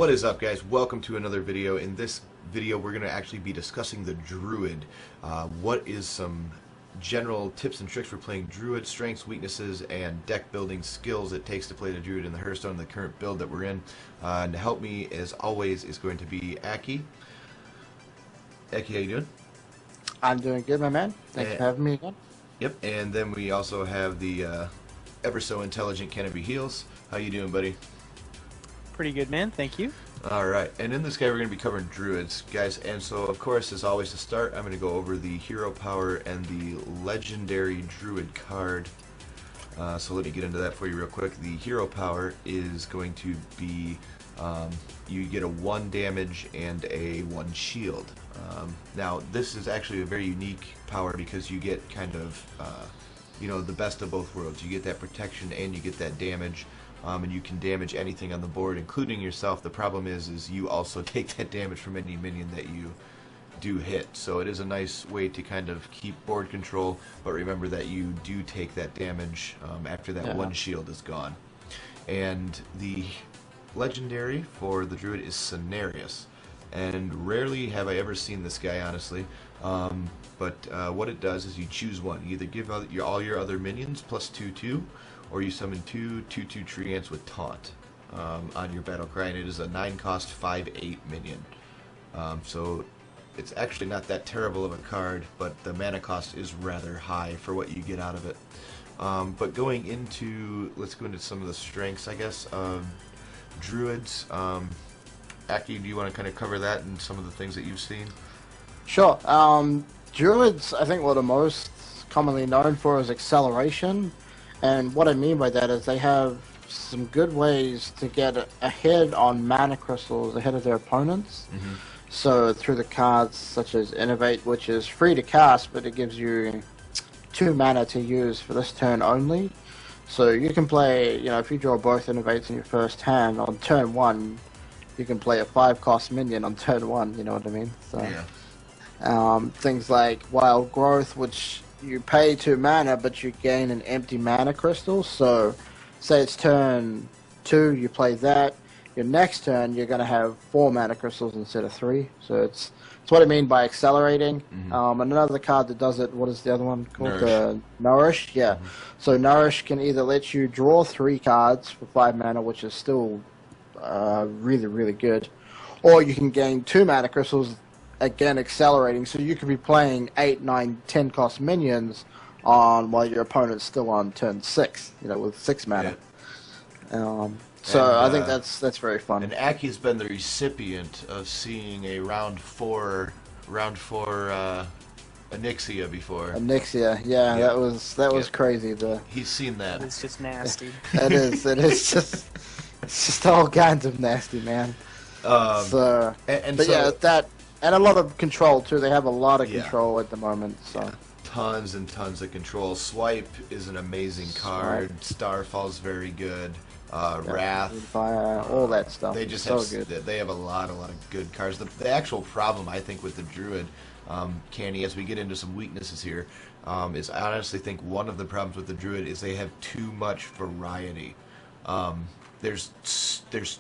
What is up, guys? Welcome to another video. In this video we're going to actually be discussing the Druid. What is some general tips and tricks for playing Druid, strengths, weaknesses, and deck building skills it takes to play the Druid in the Hearthstone, the current build that we're in. And to help me, as always, is going to be Aki. Aki, how you doing? I'm doing good, my man. Thanks for having me again. Yep, and then we also have the ever so intelligent Kennedy Heals. How you doing, buddy? Pretty good, man. Thank you. Alright, and in this guy we're going to be covering Druids, guys, and so of course, as always, to start, I'm going to go over the hero power and the legendary Druid card. So let me get into that for you real quick. The hero power is going to be, you get a 1 damage and a 1 shield. Now, this is actually a very unique power because you get kind of, you know, the best of both worlds. You get that protection and you get that damage. And you can damage anything on the board, including yourself. The problem is you also take that damage from any minion that you do hit. So it is a nice way to kind of keep board control, but remember that you do take that damage after that 1 shield is gone. And the legendary for the Druid is Cenarius. And rarely have I ever seen this guy, honestly. But what it does is you choose one. You either give all your other minions plus 2/2, or you summon 2/2 tree ants with taunt on your battle cry, and it is a 9-cost 5/8 minion. So it's actually not that terrible of a card, but the mana cost is rather high for what you get out of it. But going into, let's go into some of the strengths, I guess, of Druids. Aki, do you want to kind of cover that and some of the things that you've seen? Sure. Druids, I think, what are most commonly known for is acceleration. And what I mean by that is they have some good ways to get ahead on mana crystals ahead of their opponents. So through the cards such as Innovate, which is free to cast, but it gives you 2 mana to use for this turn only. So you can play, you know, if you draw both Innovates in your first hand, on turn 1, you can play a 5-cost minion on turn 1, you know what I mean? So, yeah. Things like Wild Growth, which you pay 2 mana, but you gain an empty mana crystal. So, say it's turn 2, you play that. Your next turn, you're going to have 4 mana crystals instead of 3. So it's what I mean by accelerating. Another card that does it, what is the other one called? Nourish. Nourish, yeah. So Nourish can either let you draw 3 cards for 5 mana, which is still really, really good, or you can gain 2 mana crystals, again accelerating, so you could be playing 8, 9, 10 cost minions on while your opponent's still on turn 6, you know, with 6 mana. So I think that's very fun. And Aki's been the recipient of seeing a round 4 Anixia before. Anixia, yeah, that was crazy. He's seen that. It's just nasty. It is it's just all kinds of nasty, man. So yeah, that. And a lot of control, too. They have a lot of control at the moment. So tons and tons of control. Swipe is an amazing card. Starfall's very good. Wrath. Fire, all that stuff. They just so have, good. They have a lot of good cards. The actual problem, I think, with the Druid, Candy, as we get into some weaknesses here, is I honestly think one of the problems with the Druid is they have too much variety. There's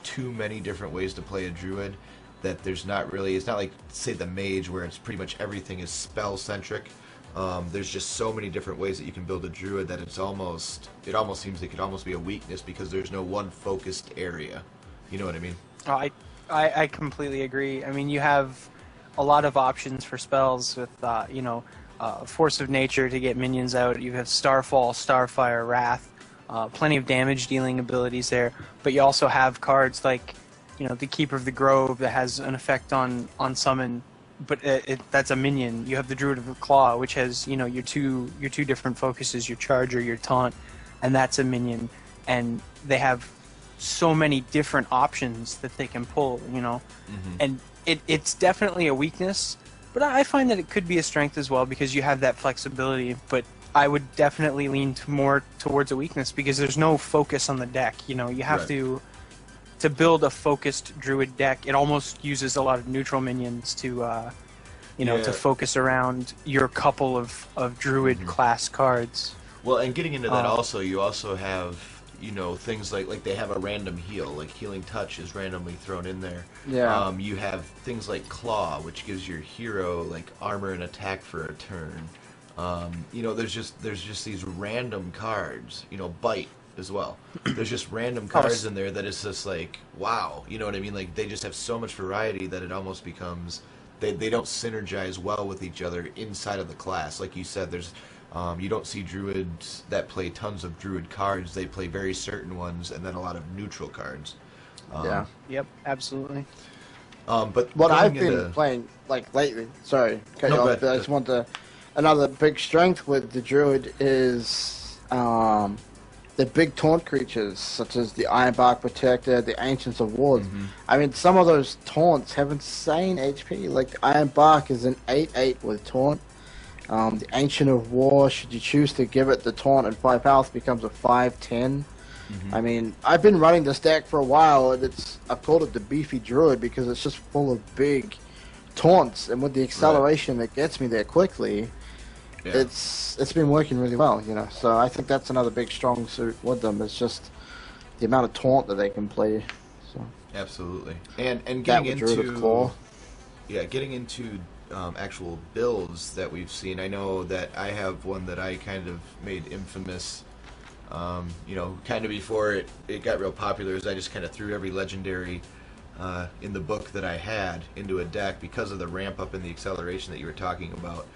too many different ways to play a Druid that there's not really, it's not like, say, the Mage, where it's pretty much everything is spell-centric. There's just so many different ways that you can build a Druid that it almost seems it could almost be a weakness because there's no one focused area. You know what I mean? I completely agree. I mean, you have a lot of options for spells with, you know, Force of Nature to get minions out. You have Starfall, Starfire, Wrath. Plenty of damage dealing abilities there, but you also have cards like, you know, the Keeper of the Grove that has an effect on summon, but that's a minion. You have the Druid of the Claw, which has, you know, your two different focuses, your charge or your taunt, and that's a minion. And they have so many different options that they can pull, you know, and it's definitely a weakness, but I find that it could be a strength as well because you have that flexibility. But I would definitely lean more towards a weakness because there's no focus on the deck. You know, you have to build a focused Druid deck. It almost uses a lot of neutral minions to, you know, to focus around your couple of Druid class cards. Well, and getting into that also, you also have you know, things like they have a random heal, like Healing Touch is randomly thrown in there. Yeah. You have things like Claw, which gives your hero like armor and attack for a turn. You know, there's just these random cards. You know, Bite as well. There's just random cards in there that is just like, wow. You know what I mean? Like, they just have so much variety that it almost becomes they don't synergize well with each other inside of the class. Like you said, there's you don't see druids that play tons of druid cards. They play very certain ones, and then a lot of neutral cards. Yeah. Yep, absolutely. But What I've going been into- playing, like, lately, sorry, cut No, you go off, ahead. but I just want to, another big strength with the druid is the big taunt creatures, such as the Ironbark Protector, the Ancients of Wars. I mean, some of those taunts have insane HP. Like, the Ironbark is an 8/8 with taunt. The Ancient of War, should you choose to give it the taunt and 5 health, becomes a 5/10. I mean, I've been running this deck for a while, and I've called it the Beefy Druid because it's just full of big taunts, and with the acceleration that gets me there quickly, it's been working really well, you know. So I think that's another big strong suit with them. It's just the amount of taunt that they can play. So Absolutely, and that getting with Druid of into Claw. getting into actual builds that we've seen. I know that I have one that I kind of made infamous. You know, kind of before it got real popular, is I just kind of threw every legendary in the book that I had into a deck because of the ramp up in the acceleration that you were talking about.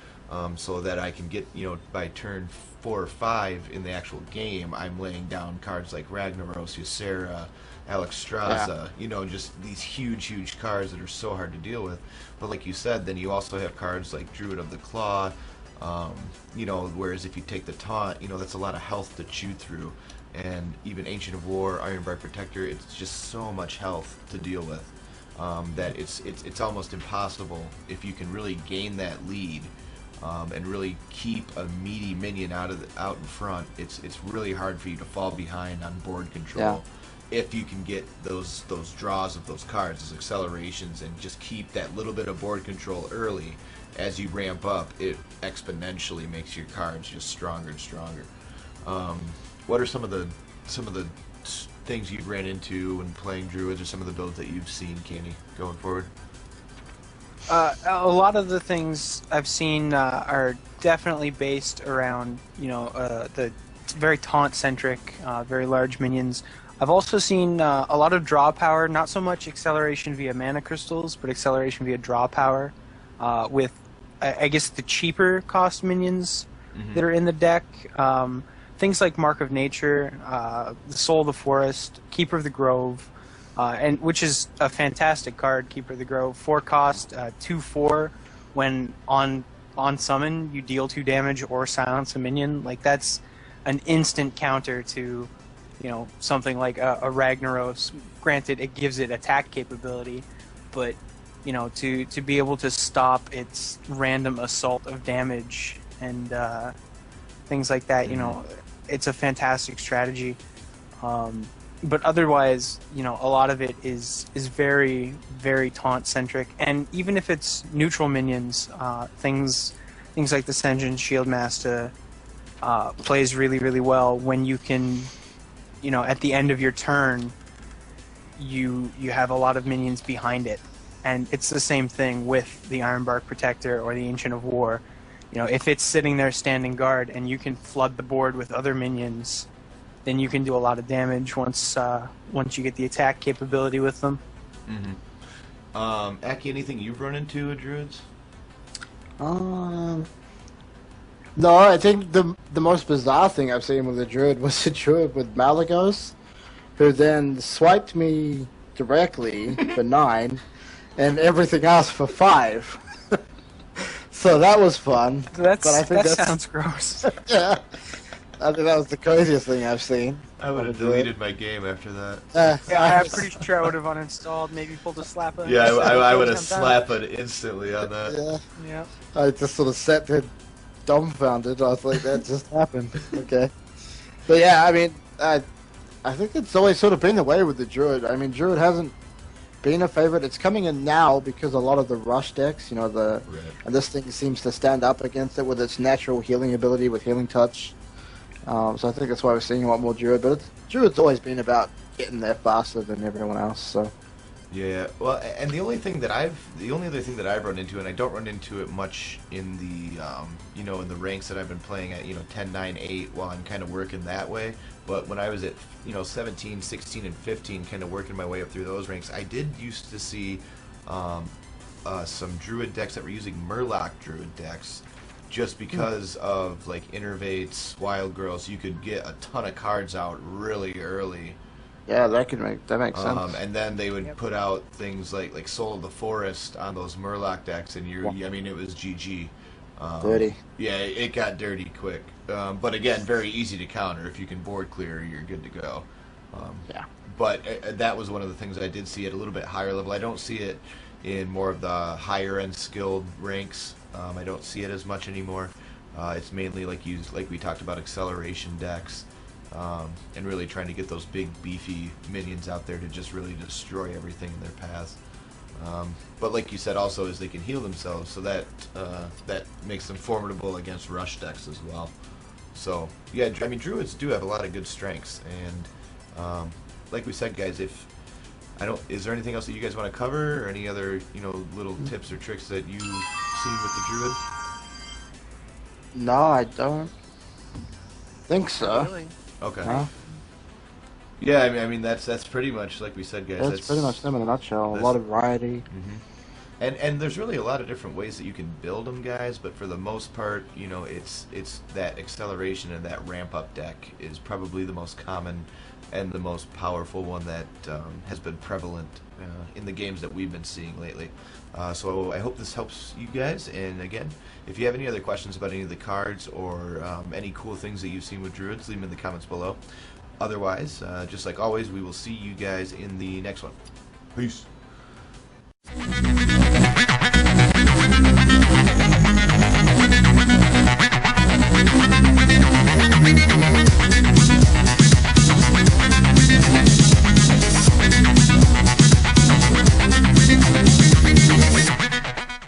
So that I can get, you know, by turn 4 or 5 in the actual game, I'm laying down cards like Ragnaros, Ysera, Alexstrasza, you know, just these huge cards that are so hard to deal with. But like you said, then you also have cards like Druid of the Claw, you know, whereas if you take the taunt, you know, that's a lot of health to chew through. And even Ancient of War, Ironbark Protector, it's just so much health to deal with that it's almost impossible if you can really gain that lead. And really keep a meaty minion out in front. It's really hard for you to fall behind on board control if you can get those draws of those cards, those accelerations, and just keep that little bit of board control early. As you ramp up, it exponentially makes your cards just stronger and stronger. What are some of the things you've ran into when playing druids, or some of the builds that you've seen, Kenny, going forward? A lot of the things I've seen are definitely based around, you know, the very taunt-centric, very large minions. I've also seen a lot of draw power, not so much acceleration via mana crystals, but acceleration via draw power with, I guess, the cheaper cost minions that are in the deck. Things like Mark of Nature, the Soul of the Forest, Keeper of the Grove, and which is a fantastic card, Keeper of the Grove. 4 cost, 2/4. When on summon, you deal 2 damage or silence a minion. Like, that's an instant counter to, you know, something like a Ragnaros. Granted, it gives it attack capability, but, you know, to be able to stop its random assault of damage and things like that, you know, it's a fantastic strategy. But otherwise, you know, a lot of it is very, very taunt-centric. And even if it's neutral minions, things like the Senjin Shieldmaster plays really, really well when you can, you know, at the end of your turn, you have a lot of minions behind it. And it's the same thing with the Ironbark Protector or the Ancient of War. You know, if it's sitting there standing guard and you can flood the board with other minions, then you can do a lot of damage once you get the attack capability with them. Aki, anything you've run into with druids? No, I think the most bizarre thing I've seen with the druid was the druid with Malagos, who then swiped me directly for 9, and everything else for 5. So that was fun. That but I think that's, sounds gross. yeah, I think that was the craziest thing I've seen. I would have deleted my game after that. Yeah, I'm pretty sure I would have uninstalled, maybe pulled a slap on. Yeah, I would have slapped it instantly on that. Yeah. I just sort of sat there dumbfounded. I was like, that just happened. Okay. But yeah, I mean, I think it's always sort of been the way with the Druid. I mean, Druid hasn't been a favorite. It's coming in now because a lot of the rush decks, you know, and this thing seems to stand up against it with its natural healing ability with Healing Touch. So I think that's why we're seeing a lot more Druid. But Druid's always been about getting there faster than everyone else. So Yeah, well, and the only other thing that I've run into, and I don't run into it much in the, in the ranks that I've been playing at, 10, 9, 8, while I'm kind of working that way. But when I was at, 17, 16, and 15, kind of working my way up through those ranks, I did used to see some Druid decks that were using Murloc Druid decks, just because of like Innervates, Wild Girls, you could get a ton of cards out really early. yeah, that makes sense. And then they would Yep. put out things like Soul of the Forest on those Murloc decks, and Yeah. I mean, it was GG. Dirty. Yeah, it got dirty quick. But again, very easy to counter. If you can board clear, you're good to go. Yeah. But that was one of the things I did see at a little bit higher level. I don't see it in more of the higher end skilled ranks. I don't see it as much anymore. It's mainly like we talked about, acceleration decks. And really trying to get those big beefy minions out there to just really destroy everything in their path. But like you said, also is they can heal themselves, so that makes them formidable against rush decks as well. So yeah, I mean, druids do have a lot of good strengths, and like we said, guys, is there anything else that you guys want to cover, or any other little tips or tricks that you've seen with the druid? No, I don't think so. Really? Okay. No? Yeah, I mean that's pretty much like we said, guys. That's pretty much them in a nutshell. A that's- lot of variety. And there's really a lot of different ways that you can build them, guys. But for the most part, it's that acceleration and that ramp up deck is probably the most common and the most powerful one that has been prevalent in the games that we've been seeing lately. So I hope this helps you guys. And again, if you have any other questions about any of the cards or any cool things that you've seen with druids, leave them in the comments below. Otherwise, just like always, we will see you guys in the next one. Peace.